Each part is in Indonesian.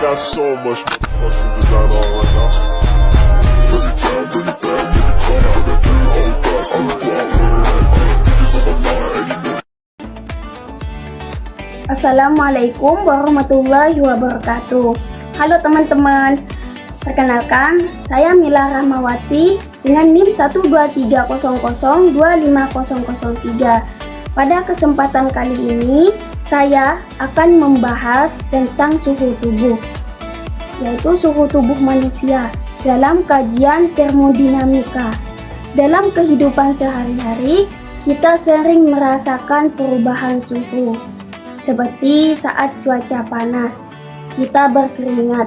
got so much motherfucking design on right now. Bring it down, bring it down, make it come out. I got 3 whole thoughts, I'm a block with it. Bitches on my line, 80 Assalamualaikum warahmatullahi wabarakatuh. Halo teman-teman, perkenalkan saya Mila Rahmawati dengan NIM 12300250003. Pada kesempatan kali ini saya akan membahas tentang suhu tubuh, yaitu suhu tubuh manusia dalam kajian termodinamika. Dalam kehidupan sehari-hari kita sering merasakan perubahan suhu. Seperti saat cuaca panas, kita berkeringat,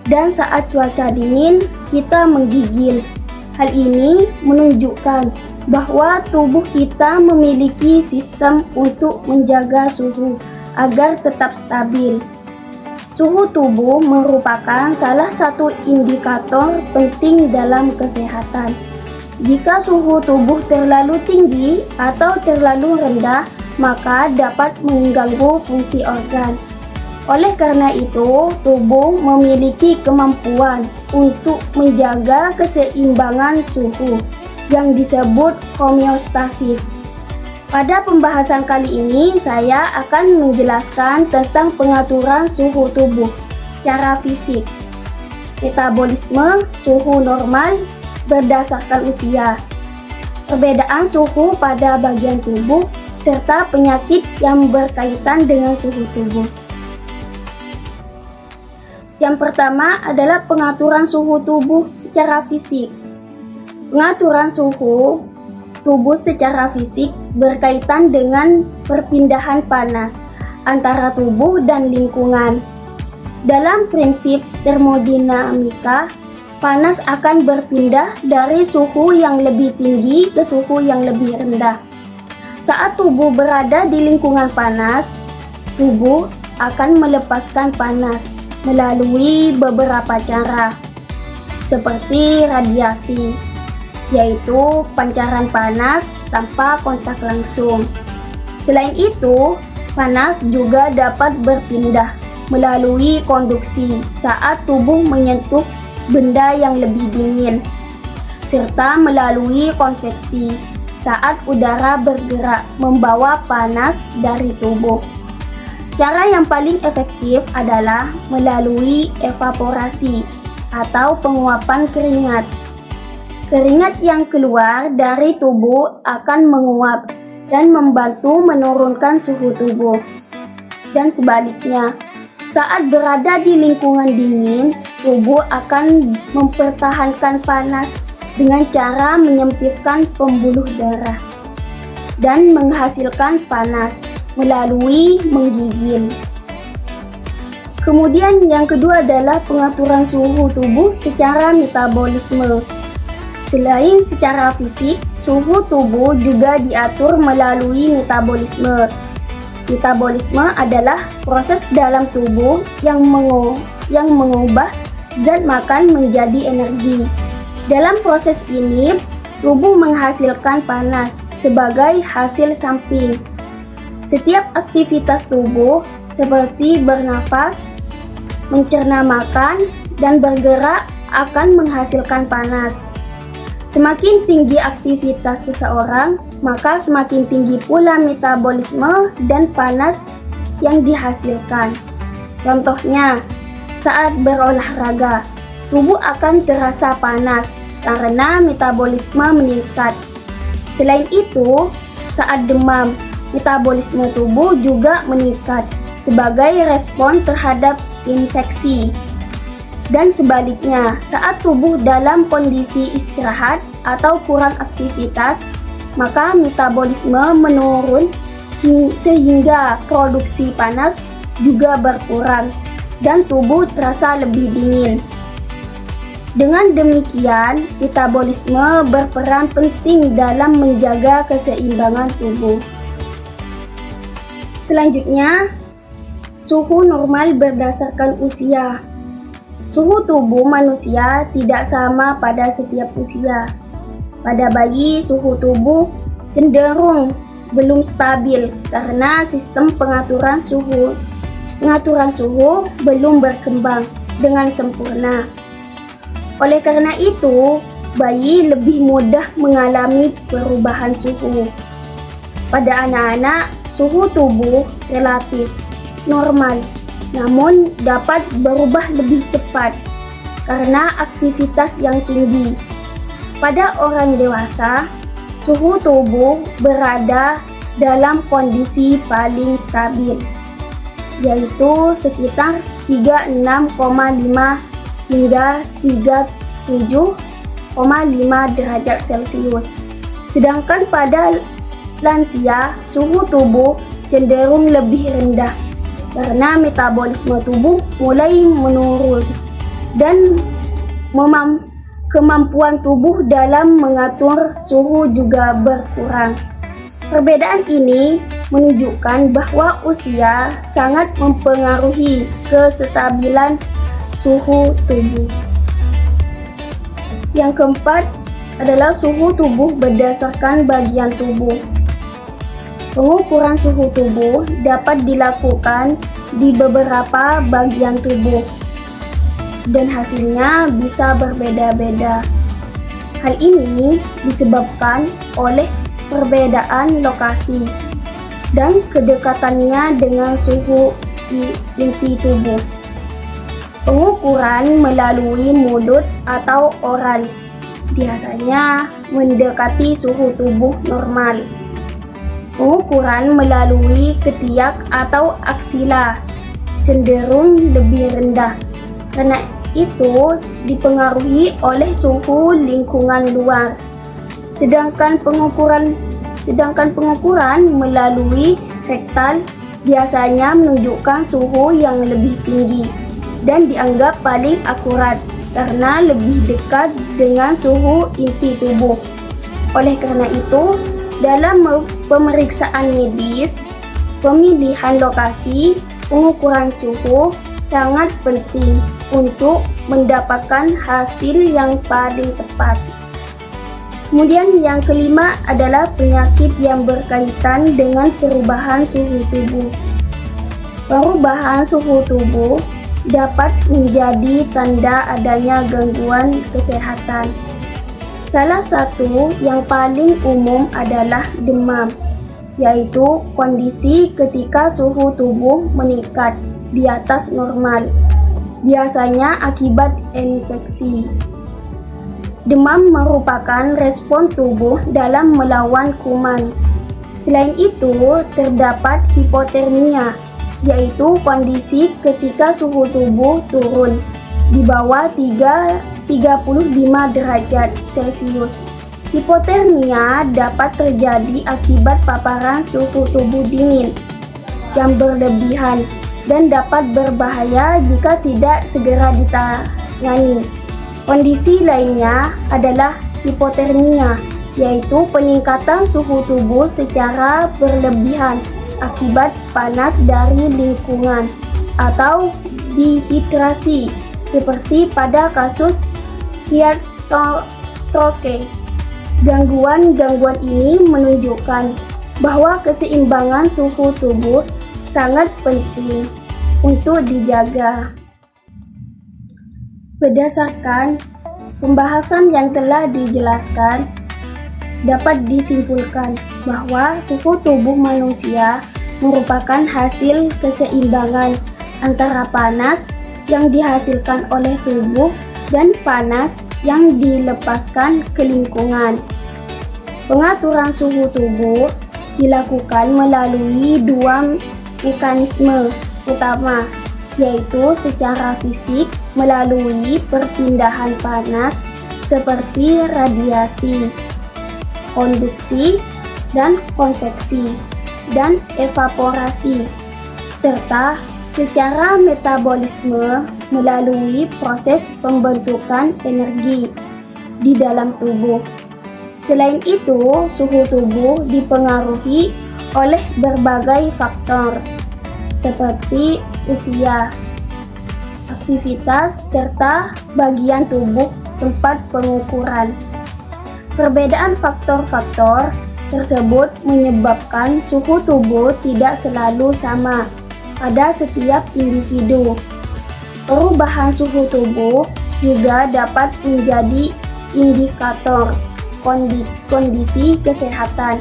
dan saat cuaca dingin, kita menggigil. Hal ini menunjukkan bahwa tubuh kita memiliki sistem untuk menjaga suhu agar tetap stabil. Suhu tubuh merupakan salah satu indikator penting dalam kesehatan. Jika suhu tubuh terlalu tinggi atau terlalu rendah, maka dapat mengganggu fungsi organ. Oleh karena itu, tubuh memiliki kemampuan untuk menjaga keseimbangan suhu yang disebut homeostasis. Pada pembahasan kali ini, saya akan menjelaskan tentang pengaturan suhu tubuh secara fisik, metabolisme, suhu normal berdasarkan usia, perbedaan suhu pada bagian tubuh, serta penyakit yang berkaitan dengan suhu tubuh. Yang pertama adalah pengaturan suhu tubuh secara fisik. Pengaturan suhu tubuh secara fisik berkaitan dengan perpindahan panas antara tubuh dan lingkungan. Dalam prinsip termodinamika, panas akan berpindah dari suhu yang lebih tinggi ke suhu yang lebih rendah. Saat tubuh berada di lingkungan panas, tubuh akan melepaskan panas melalui beberapa cara, seperti radiasi, yaitu pancaran panas tanpa kontak langsung. Selain itu, panas juga dapat berpindah melalui konduksi saat tubuh menyentuh benda yang lebih dingin, serta melalui konveksi saat udara bergerak membawa panas dari tubuh. Cara yang paling efektif adalah melalui evaporasi atau penguapan keringat. Keringat yang keluar dari tubuh akan menguap dan membantu menurunkan suhu tubuh. Dan sebaliknya, saat berada di lingkungan dingin, tubuh akan mempertahankan panas dengan cara menyempitkan pembuluh darah dan menghasilkan panas melalui menggigil. Kemudian yang kedua adalah pengaturan suhu tubuh secara metabolisme. Selain secara fisik, suhu tubuh juga diatur melalui metabolisme. Metabolisme adalah proses dalam tubuh yang mengubah zat makan menjadi energi. Dalam proses ini, tubuh menghasilkan panas sebagai hasil samping. Setiap aktivitas tubuh seperti bernafas, mencerna makan, dan bergerak akan menghasilkan panas. Semakin tinggi aktivitas seseorang, maka semakin tinggi pula metabolisme dan panas yang dihasilkan. Contohnya, saat berolahraga, tubuh akan terasa panas karena metabolisme meningkat. Selain itu, saat demam, metabolisme tubuh juga meningkat sebagai respon terhadap infeksi. Dan sebaliknya, saat tubuh dalam kondisi istirahat atau kurang aktivitas, maka metabolisme menurun sehingga produksi panas juga berkurang dan tubuh terasa lebih dingin. Dengan demikian, metabolisme berperan penting dalam menjaga keseimbangan tubuh. Selanjutnya, suhu normal berdasarkan usia. Suhu tubuh manusia tidak sama pada setiap usia. Pada bayi, suhu tubuh cenderung belum stabil karena sistem pengaturan suhu belum berkembang. dengan sempurna. Oleh karena itu, bayi lebih mudah mengalami perubahan suhu. Pada anak-anak, suhu tubuh relatif normal, namun dapat berubah lebih cepat karena aktivitas yang tinggi. Pada orang dewasa, suhu tubuh berada dalam kondisi paling stabil, yaitu sekitar 36,5 hingga 37,5 derajat Celcius. Sedangkan pada lansia, suhu tubuh cenderung lebih rendah karena metabolisme tubuh mulai menurun dan kemampuan tubuh dalam mengatur suhu juga berkurang. Perbedaan ini menunjukkan bahwa usia sangat mempengaruhi kestabilan suhu tubuh. Yang keempat adalah suhu tubuh berdasarkan bagian tubuh. Pengukuran suhu tubuh dapat dilakukan di beberapa bagian tubuh, dan hasilnya bisa berbeda-beda. Hal ini disebabkan oleh perbedaan lokasi dan kedekatannya dengan suhu inti tubuh. Pengukuran melalui mulut atau oral biasanya mendekati suhu tubuh normal. Pengukuran melalui ketiak atau aksila cenderung lebih rendah. Karena itu dipengaruhi oleh suhu lingkungan luar. Sedangkan pengukuran melalui rektal biasanya menunjukkan suhu yang lebih tinggi dan dianggap paling akurat karena lebih dekat dengan suhu inti tubuh. Oleh karena itu, dalam pemeriksaan medis, pemilihan lokasi pengukuran suhu sangat penting untuk mendapatkan hasil yang paling tepat. Kemudian yang kelima adalah penyakit yang berkaitan dengan perubahan suhu tubuh. Perubahan suhu tubuh dapat menjadi tanda adanya gangguan kesehatan. Salah satu yang paling umum adalah demam, yaitu kondisi ketika suhu tubuh meningkat di atas normal, biasanya akibat infeksi. Demam merupakan respon tubuh dalam melawan kuman. Selain itu, terdapat hipotermia, yaitu kondisi ketika suhu tubuh turun di bawah 35 derajat Celcius. Hipotermia dapat terjadi akibat paparan suhu tubuh dingin yang berlebihan dan dapat berbahaya jika tidak segera ditangani. Kondisi lainnya adalah hipotermia, yaitu peningkatan suhu tubuh secara berlebihan akibat panas dari lingkungan atau dehidrasi, seperti pada kasus heat stroke. Gangguan-gangguan ini menunjukkan bahwa keseimbangan suhu tubuh sangat penting untuk dijaga. Berdasarkan pembahasan yang telah dijelaskan, dapat disimpulkan bahwa suhu tubuh manusia merupakan hasil keseimbangan antara panas yang dihasilkan oleh tubuh dan panas yang dilepaskan ke lingkungan. Pengaturan suhu tubuh dilakukan melalui dua mekanisme utama, yaitu secara fisik melalui perpindahan panas seperti radiasi, konduksi dan konveksi, dan evaporasi, serta secara metabolisme melalui proses pembentukan energi di dalam tubuh. Selain itu, suhu tubuh dipengaruhi oleh berbagai faktor seperti usia, aktivitas, serta bagian tubuh tempat pengukuran. Perbedaan faktor-faktor tersebut menyebabkan suhu tubuh tidak selalu sama pada setiap individu. Perubahan suhu tubuh juga dapat menjadi indikator kondisi kesehatan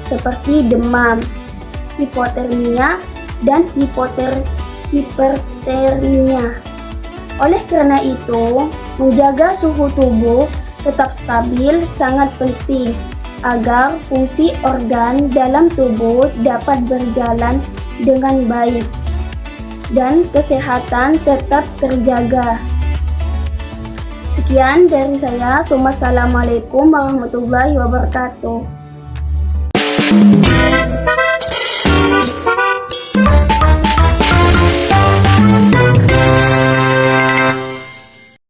seperti demam, hipotermia, dan hipertermia. Oleh karena itu, menjaga suhu tubuh tetap stabil sangat penting agar fungsi organ dalam tubuh dapat berjalan dengan baik dan kesehatan tetap terjaga. Sekian dari saya. Wassalamualaikum warahmatullahi wabarakatuh.